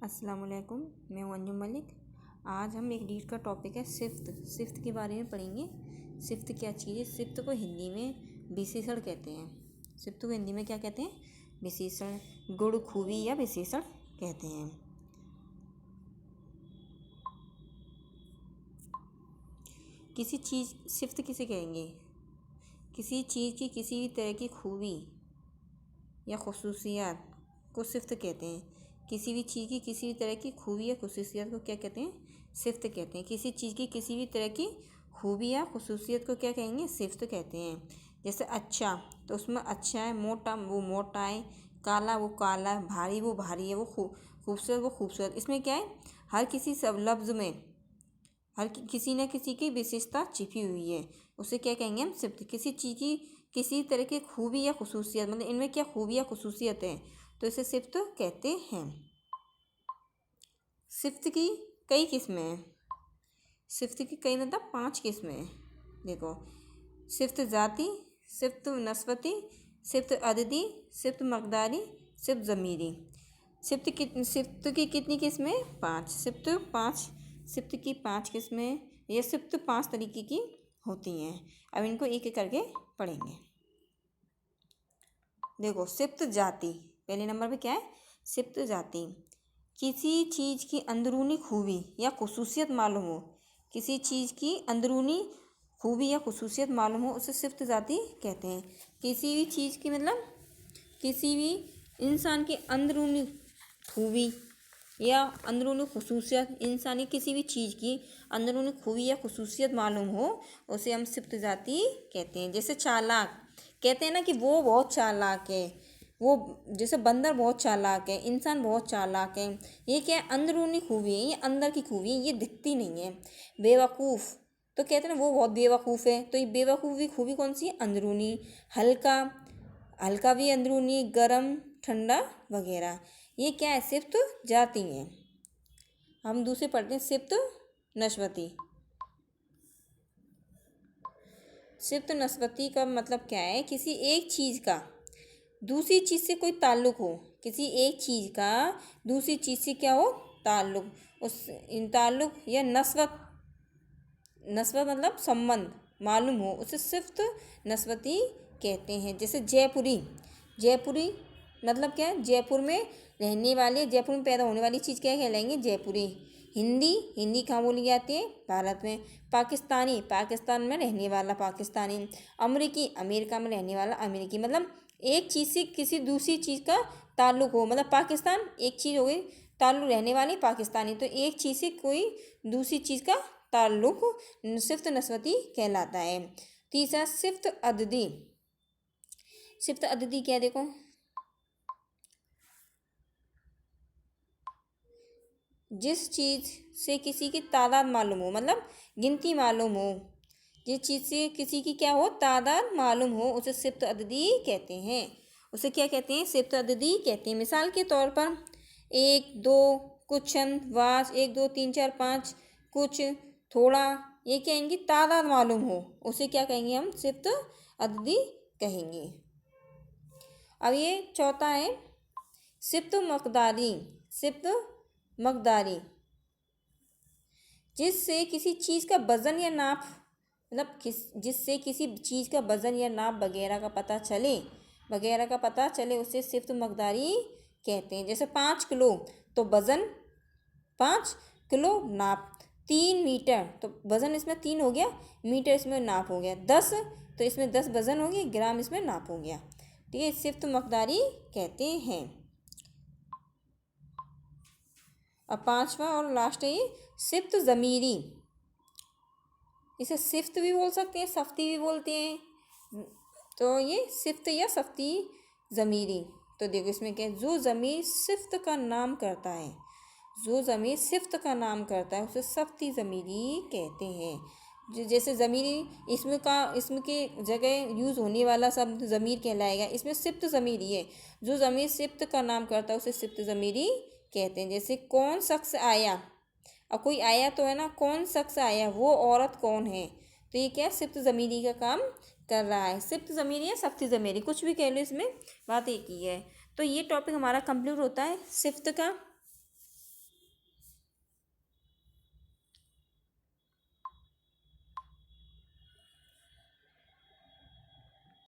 अस्सलाम वालेकुम, मैं हूं अंजुम मलिक। आज हम एक रीड का टॉपिक है सिफ्त। सिफ्त के बारे में पढ़ेंगे। सिफ्त क्या चीज़ है? सिफ्त को हिंदी में विशेषण कहते हैं। सिफ्त को हिंदी में क्या कहते हैं? विशेषण, गुण, खूबी या विशेषण कहते हैं। किसी चीज़ सिफ्त किसे कहेंगे? किसी चीज़ की किसी भी तरह की खूबी या खुसूसियात को सिफ्त कहते हैं। किसी भी चीज़ की किसी भी तरह की खूबी या खुसूसियत को क्या कहते हैं? सिफ्त कहते हैं। किसी चीज़ की किसी भी तरह की खूबी या खुसूसियत को क्या कहेंगे? सिफ्त कहते हैं। जैसे अच्छा, तो उसमें अच्छा है, मोटा वो मोटा है, काला वो काला है, भारी वो भारी है, वो खूबसूरत वो खूबसूरत। इसमें क्या है? हर किसी सब लफ्ज़ में किसी न किसी की विशेषता छिपी हुई है। उसे क्या कहेंगे हम? सिफ्त। किसी चीज़ की किसी तरह की खूबी या खुसूसियत, मतलब इनमें क्या खूबी या खुसूसियत है, तो इसे सिफ्त कहते हैं। सिफ्त की कई किस्में हैं। सिफ्त की कई मतलब 5 किस्में हैं। देखो, सिफ्त ज़ाती, सिफ्त नस्बती, सिफ्त अददी, सिफ्त मकदारी, सिफ्त ज़मीरी। सिफ्त की कितनी किस्में? 5। सिफ्त की 5 किस्में या सिफ्त 5 तरीके की होती हैं। अब इनको एक एक करके पढ़ेंगे। देखो, सिफ्त जाती, पहले नंबर पे क्या है? सिफ्त जाती। किसी चीज़ की अंदरूनी खूबी या खुसूसियत मालूम हो, किसी चीज़ की अंदरूनी खूबी या खुसूसियत मालूम हो, उसे सिफ्त जाती कहते हैं। किसी भी चीज़ की मतलब किसी भी इंसान की अंदरूनी खूबी या अंदरूनी खुसूसियत, इंसान की किसी भी चीज़ की अंदरूनी खूबी या खुसूसियत मालूम हो, उसे हम सिफ्त जाती कहते हैं। जैसे चालाक, कहते हैं ना कि वो बहुत चालाक है, वो जैसे बंदर बहुत चालाक है, इंसान बहुत चालाक है। ये क्या है? अंदरूनी खूबी है, ये अंदर की खूबी है, ये दिखती नहीं है। बेवकूफ़, तो कहते हैं ना वो बहुत बेवकूफ़ है, तो ये बेवकूफ़ी खूबी कौन सी है? अंदरूनी। हल्का, हल्का भी अंदरूनी, गरम, ठंडा वगैरह। ये क्या है? सिफ्त जाती हैं। हम दूसरे पढ़ते हैं, सिफ्त नस्बती। सिफ्त नस्बती का मतलब क्या है? किसी एक चीज़ का दूसरी चीज़ से कोई ताल्लुक़ हो, किसी एक चीज़ का दूसरी चीज़ से क्या हो? ताल्लुक़। उस ताल्लुक़ या नस्बत मतलब संबंध मालूम हो, उसे सिफ्त नस्बती कहते हैं। जैसे जयपुरी मतलब क्या है? जयपुर में रहने वाले, जयपुर में पैदा होने वाली चीज़ क्या कहलाएंगे? जयपुरी। हिंदी कहाँ बोली जाती है? भारत में। पाकिस्तान में रहने वाला पाकिस्तानी। अमरीकी, अमेरिका में रहने वाला अमेरिकी। मतलब एक चीज़ से किसी दूसरी चीज़ का ताल्लुक़ हो, मतलब पाकिस्तान एक चीज़ हो गई, ताल्लुक़ रहने वाली पाकिस्तानी, तो एक चीज़ से कोई दूसरी चीज़ का ताल्लुक़ सिफ्त नस्बती कहलाता है। तीसरा, सिफ्त अददी। सिफ्त अददी क्या है? देखो, जिस चीज़ से किसी की तादाद मालूम हो, मतलब गिनती मालूम हो, जिस चीज़ से किसी की क्या हो? तादाद मालूम हो, उसे सिफ्त अददी कहते हैं। उसे क्या कहते हैं? सिफ्त अददी कहते हैं। मिसाल के तौर पर 1, 2, कुछ चंद, वाच, 1, 2, 3, 4, 5, कुछ, थोड़ा, ये क्या इनकी तादाद मालूम हो, उसे क्या कहेंगे हम? सिफ्त अददी कहेंगे। अब ये चौथा है, सिफ्त मकदारी। सिफ्त मकदारी, जिससे किसी चीज़ का वज़न या नाप, मतलब जिससे किसी चीज़ का वज़न या नाप वगैरह का पता चले, उसे सिफ्त मकदारी कहते हैं। जैसे 5 किलो, तो वज़न 5 किलो, नाप 3 मीटर, तो वज़न इसमें 3 हो गया, मीटर इसमें नाप हो गया। 10, तो इसमें 10 वज़न हो गया, ग्राम इसमें नाप हो गया। ठीक है, सिफ्त मकदारी कहते हैं। अब 5वां और लास्ट है ये, सिफ्त ज़मीरी। इसे सिफ्त भी बोल सकते हैं, सफ्ती भी बोलते हैं, तो ये सिफ्त या सफ्ती ज़मीरी। तो देखो इसमें क्या है? जो ज़मीर सिफ्त का नाम करता है, जो ज़मीर सिफ्त का नाम करता है, उसे सफ्ती ज़मीरी कहते हैं। जैसे ज़मीरी इसम के जगह यूज़ होने वाला शब्द ज़मीर कहलाएगा, इसमें सिफ्त ज़मीरी है। जो ज़मीर सिफ्त का नाम करता है, उसे सिफ्त ज़मीरी कहते हैं। जैसे कौन शख्स आया, और कोई आया तो है ना, कौन शख्स आया, वो औरत कौन है, तो ये क्या है? सिफ्त ज़मीरी का काम कर रहा है। सिफ्त ज़मीरी या सफ्ती ज़मीरी, कुछ भी कह लो, इसमें बात एक ही है। तो ये टॉपिक हमारा कंप्लीट होता है सिफ्त का।